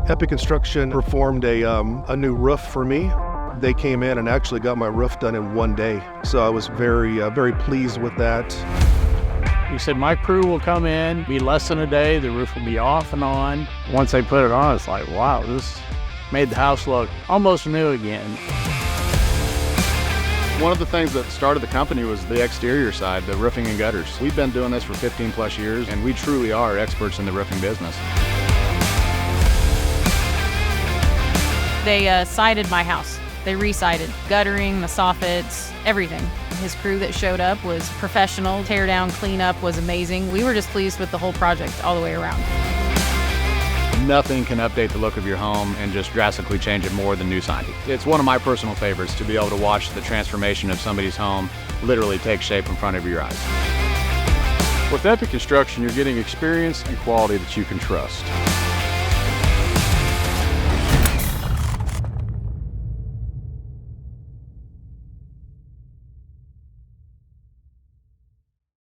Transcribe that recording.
Epic Construction performed a new roof for me. They came in and actually got my roof done in one day. So I was very pleased with that. He said, my crew will come in, be less than a day, the roof will be off and on. Once they put it on, it's like, wow, this made the house look almost new again. One of the things that started the company was the exterior side, the roofing and gutters. We've been doing this for 15 plus years, and we truly are experts in the roofing business. They sided my house. They re-sided, guttering, the soffits, everything. His crew that showed up was professional. Tear down, clean up was amazing. We were just pleased with the whole project all the way around. Nothing can update the look of your home and just drastically change it more than new siding. It's one of my personal favorites to be able to watch the transformation of somebody's home literally take shape in front of your eyes. With Epic Construction, you're getting experience and quality that you can trust.